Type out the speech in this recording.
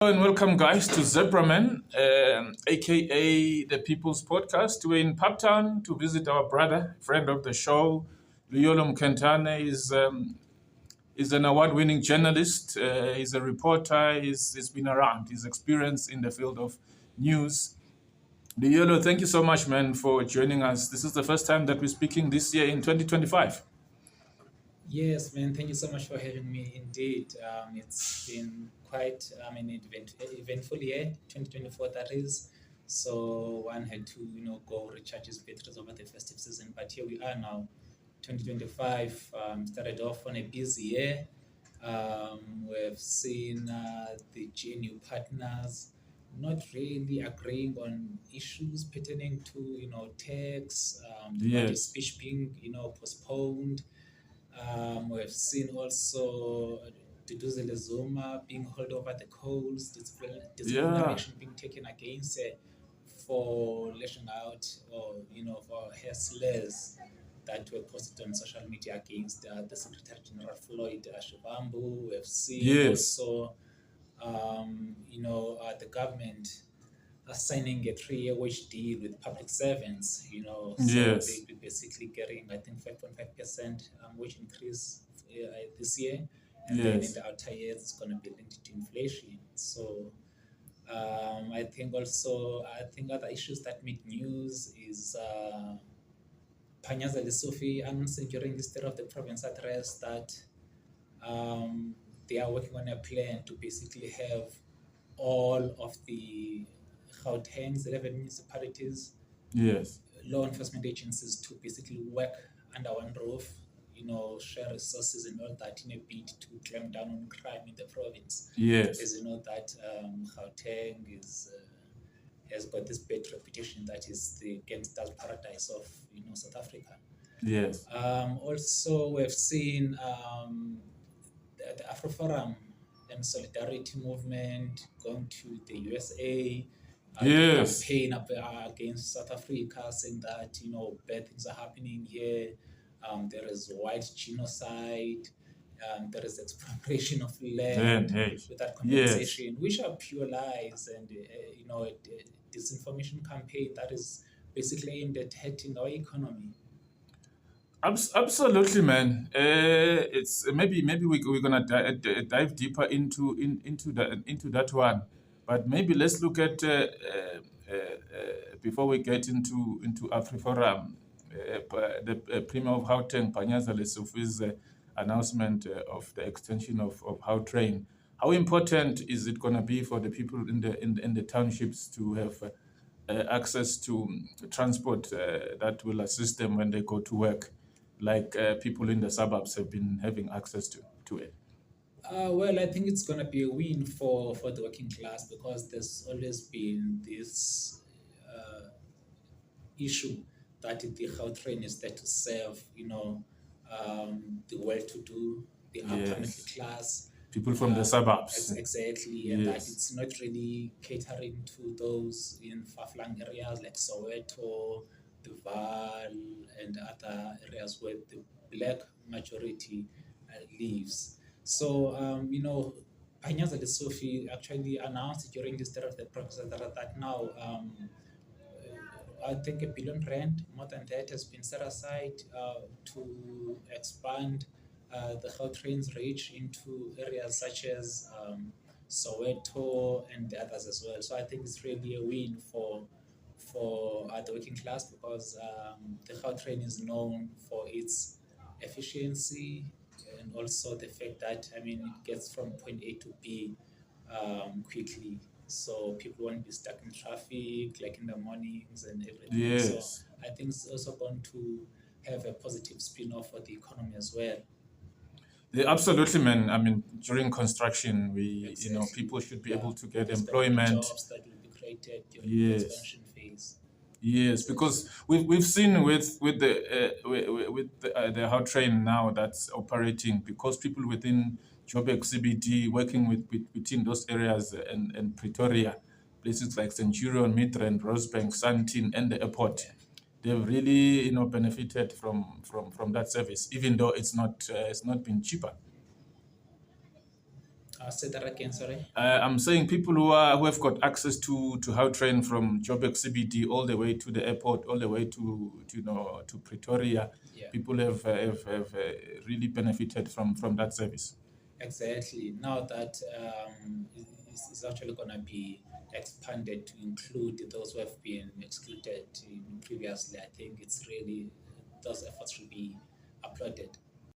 Hello and welcome, guys, to Zebraman, aka the People's Podcast. We're in Pubtown to visit our brother, friend of the show, Luyolo Mkentane. Is an award-winning journalist. He's a reporter. He's been around. He's experienced in the field of news. Luyolo, thank you so much, man, for joining us. This is the first time that we're speaking this year in 2025. Yes, man. Thank you so much for having me. Indeed, it's been quite eventful year, 2024 that is. So one had to, go recharge his batteries over the festive season. But here we are now, 2025. Started off on a busy year. We've seen the GNU partners not really agreeing on issues pertaining to, tax, Yes. speech being, postponed. We've seen also Duduzile Zuma being held over the coals, disciplinary action being taken against for lashing out or, for her slurs that were posted on social media against the Secretary General Floyd Shivambu. We've seen also, the government signing a 3-year wage deal with public servants, so they basically getting, I think, 5.5% wage increase this year. And then in the outer years, it's going to be linked to inflation. So I think other issues that make news is Panyaza Lesotho announcing during the State of the Province address that they are working on a plan to basically have all of the Gauteng's 11 municipalities, law enforcement agencies to basically work under one roof, share resources and all that in a bid to clamp down on crime in the province. As you know that Gauteng has got this bad reputation that is the gangster's paradise of South Africa. Also, we've seen the Afriforum and solidarity movement going to the USA. Campaign against South Africa, saying that bad things are happening here. There is white genocide. There is expropriation of land without compensation, which are pure lies, and a disinformation campaign that is basically aimed at hurting our economy. Absolutely, man. It's maybe we're gonna dive deeper into that one, but maybe let's look at before we get into Afriforum, the Premier of Gauteng, Panyaza Lesotho's announcement of the extension of Gautrain. How important is it gonna be for the people in the townships to have access to transport that will assist them when they go to work, like people in the suburbs have been having access to it? Well, I think it's going to be a win for the working class, because there's always been this issue that the Gautrain is there to serve, the well-to-do, the upper middle class. People from the suburbs. Exactly, and that it's not really catering to those in far-flung areas like Soweto, the Vaal, and other areas where the black majority lives. So, Panyaza Lesotho actually announced during the State of the Province that now, I think R1 billion, more than that, has been set aside to expand the Gautrain's reach into areas such as Soweto and the others as well. So I think it's really a win for the working class, because the Gautrain is known for its efficiency, and also the fact that it gets from point A to B quickly, so people won't be stuck in traffic like in the mornings and everything. So I think it's also going to have a positive spin-off for the economy as well. Yeah, absolutely, man. During construction, people should be able to get employment. Jobs that will be created during the expansion phase. Yes, because we've seen with the Gautrain now that's operating, because people within Joburg CBD working between those areas and Pretoria, places like Centurion, Midrand, Rosebank, Sandton, and the airport, they've really benefited from that service, even though it's not been cheaper. Say that again, sorry. I'm saying people who have got access to Gautrain from Joburg CBD all the way to the airport, all the way to Pretoria. Yeah. People have really benefited from that service. Exactly. Now that it's actually going to be expanded to include those who have been excluded previously, I think it's really, those efforts should be applauded.